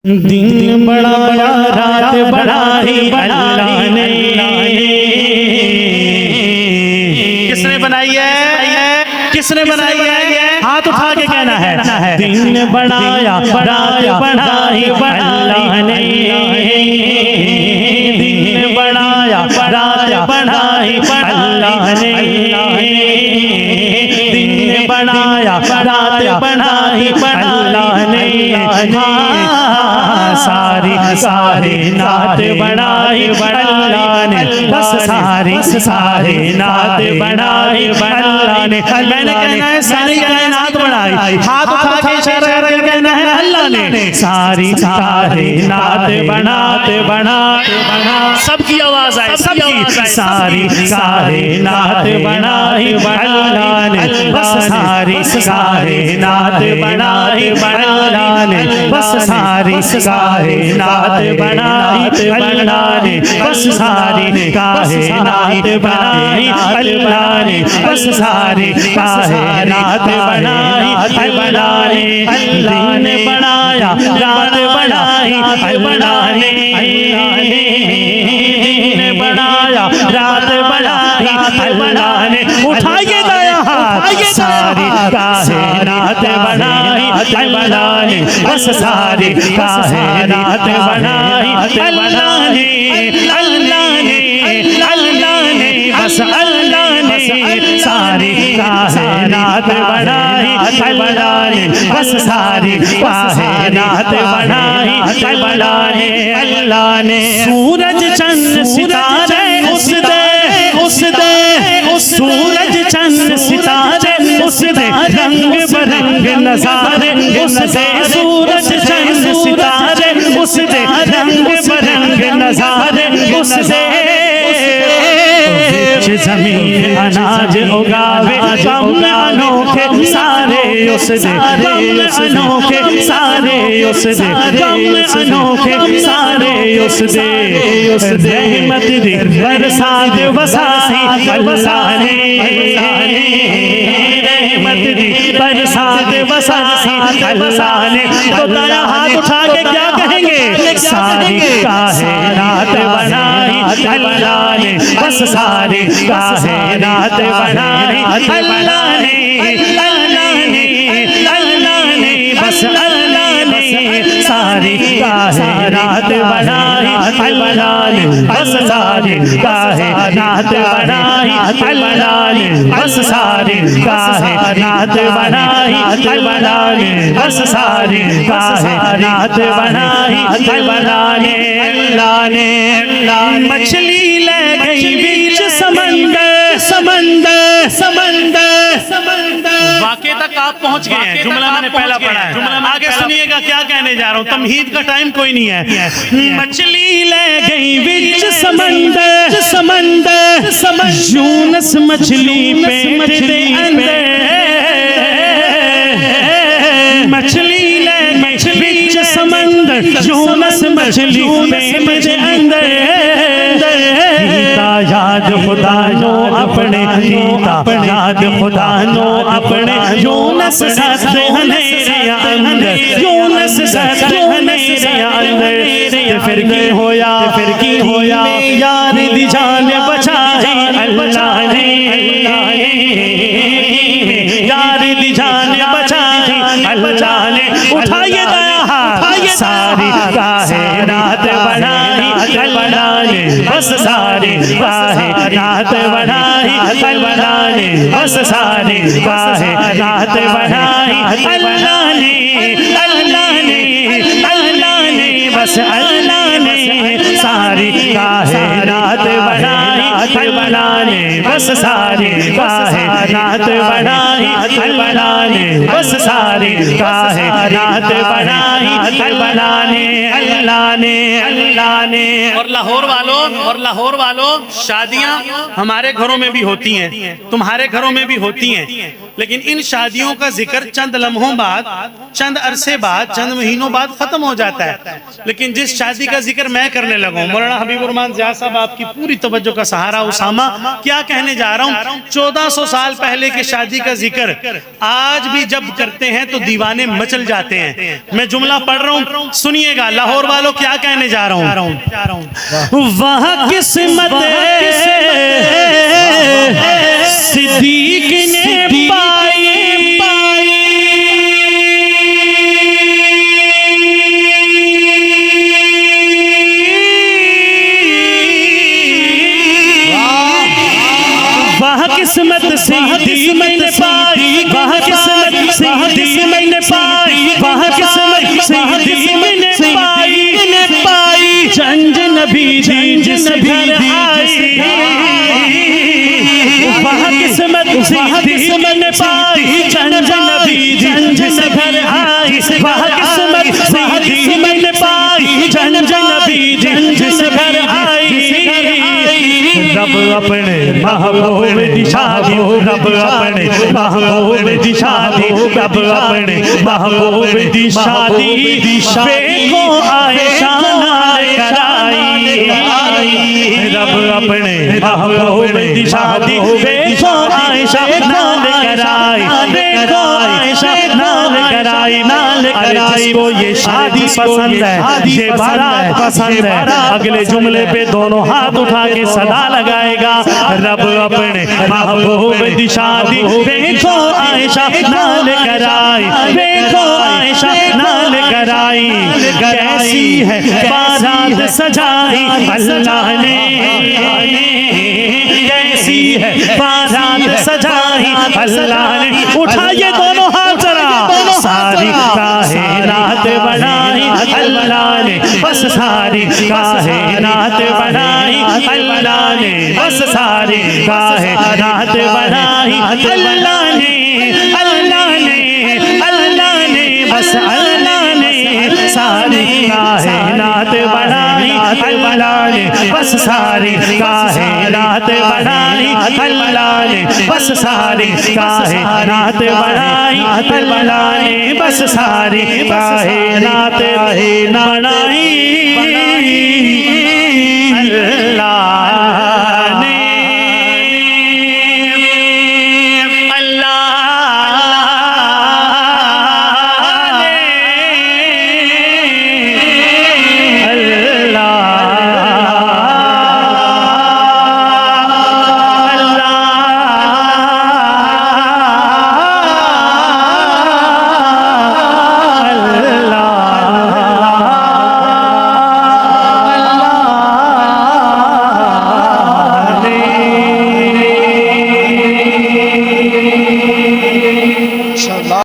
دن بڑھایا رات بڑھائی اللہ نے، کس نے بنائی ہے؟ کس نے بنائی ہے؟ ہاتھ اٹھا کے کہنا ہے دن بڑھایا رات بڑھائی اللہ نے، دن بڑھایا رات بڑھائی اللہ نے، دن بڑھایا رات بڑھائی اللہ نے، ساری کائنات بڑھائی اللہ نے، بس ساری کائنات بڑھائی اللہ نے۔ میں نے کہنا ہے ساری کائنات بڑھائی، ہاتھ اٹھا کے اشارہ کر کے کہنا ہے اللہ نے ساری کائنات بڑھا سب کی آواز آئے، سب کی ساری کائنات بڑھائی اللہ نے، بس ساری کائنات بڑھائی اللہ نے، بس ساری کائنات بڑھائی اللہ نے، بس ساری کائنات بڑھائی اللہ نے، بس ساری کائنات بڑھائی اللہ نے، اللہ نے بڑھایا رات بڑھائی اللہ نے، نے بڑھایا رات بڑھائی اللہ نے۔ اٹھائیے دایا ہاتھ، ساری کائنات بڑھائی اللہ نے، بس ساری کائنات بڑھائی اللہ نے، اللہ نے، اللہ نے، بس اللہ نے ساری کائنات بڑھائی اللہ نے، بس ساری کائنات بڑھائی اللہ نے، اللہ نے۔ سورج چند ستارے اس دے سورج چند ستارے اس دے رنگ برنگ نظارے اس دے، سورج چند ستارے اس دے رنگ برنگ نظارے اس دے، زمین اناج اگاوے غم انوکھے سارے اس دے، غم انوکھے سارے اس دے، غم انوکھے سارے اس دے، رحمت دی برسات وسائی اللہ نے، رحمت دی برسات وسائی اللہ نے۔ تو دایا ہاتھ اٹھا کے کیا کہیں گے؟ ساری کائنات بنائی اللہ نے، بس ساری کائنات بنائی اللہ نے، اللہ نے، اللہ نے، بس اللہ نے ساری کائنات بنائی اللہ نے، بس ساری کائنات بنائی اللہ نے، بس ساری کائنات بنائی اللہ نے، بس ساری کائنات بنائی اللہ نے، اللہ نے۔ مچھلی لے گئی بیچ سمندر سمندر سمندر سمندر، واقعے تک آپ پہنچ گئے ہیں، جملہ میں نے پہلا پڑھا ہے، آگے سنیے گا کیا کہنے جا رہا ہوں، تمہید کا ٹائم کوئی نہیں ہے۔ مچھلی لے گئی بیچ سمندر سمندر سمندر، یونس مچھلی پیٹ دے اندر، مچھلی لے گئی بیچ سمندر یونس مچھلی پیٹ دے اندر، کیتا یاد خدا نو اپنے، کیتا یاد خدا نو اپنے، یونس ساتھ ہنیرے اندر، یونس ساتھ ہنیرے اندر، پھر کی ہویا، پھر کی ہویا، یار دی جان بچائی اللہ نے، یار دی جان بچائی اللہ نے۔ اٹھائیے دایا ہاتھ، ساری کائنات بڑھائی اللہ نے، بس ساری کائنات بڑھائی اللہ نے، بس ساری کائنات بڑھائی اللہ نے، اللہ نے، اللہ نے، بس اللہ نے ساری کائنات بڑھائی اللہ نے، بس ساری کائنات بڑھائی اللہ نے، بس ساری کائنات بڑھائی اللہ نے، اللہ نے، اللہ نے۔ اور لاہور والوں شادیاں ہمارے گھروں میں بھی ہوتی ہیں، تمہارے گھروں میں بھی ہوتی ہیں، لیکن ان شادیوں کا ذکر چند لمحوں بعد، چند عرصے بعد، چند مہینوں بعد ختم ہو جاتا ہے، لیکن جس شادی کا ذکر میں کرنے لگا ہوں، مولانا حبیب الرحمان ضیاء صاحب آپ کی پوری توجہ کا سہارا، اسامہ کیا کہنے جا رہا ہوں، 1400 سال پہلے کے شادی کا ذکر ذکر آج بھی جب کرتے ہیں تو دیوانے مچل جاتے ہیں. میں جملہ پڑھ رہا ہوں, سنیے گا. لاہور والوں کیا کہنے جا رہا ہوں. وہاں قسمت صدیق نے پائی قسمت صدیق نے پائی, وہاں قسمت صدیق نے پائی, وہاں قسمت صدیق نے پائی. جنج نبی جس گھر آئی, وہاں قسمت صدیق نے پائی. جنج نبی جس گھر آئی, وہاں قسمت صدیق نے پائی. جنج نبی جس گھر آئی. رب اپنے محبوب دی شادی, رب اپنے محبوب دی شادی, رب اپنے محبوب دی شادی دیکھو عائشہ نال کرائی. رب اپنے محبوب دی شادی دیکھو عائشہ نال کرائی, دیکھو عائشہ نال کرائی. جس کو یہ شادی پسند ہے, یہ بارات پسند ہے, اگلے جملے پہ دونوں ہاتھ اٹھا کے صدا لگائے گا. رب اپنے محبوب دی شادی دیکھو عائشہ نال کرائی, دیکھو عائشہ نال کرائی. کیسی ہے بارات سجائی اللہ نے, کیسی ہے بارات سجائی اللہ نے. اٹھائیے دونوں ہاتھ ذرا. ساری کائنات بنائی اللہ نے, بس ساری کائنات بنائی اللہ نے, بس ساری کائنات بنائی اللہ نے, اللہ نے, اللہ نے, بس اللہ نے ساری کائنات بنائی اللہ نے, بس ساری کائنات بنائی اللہ نے, بس ساری کائنات بنائی اللہ نے, بس ساری کائنات بنائی.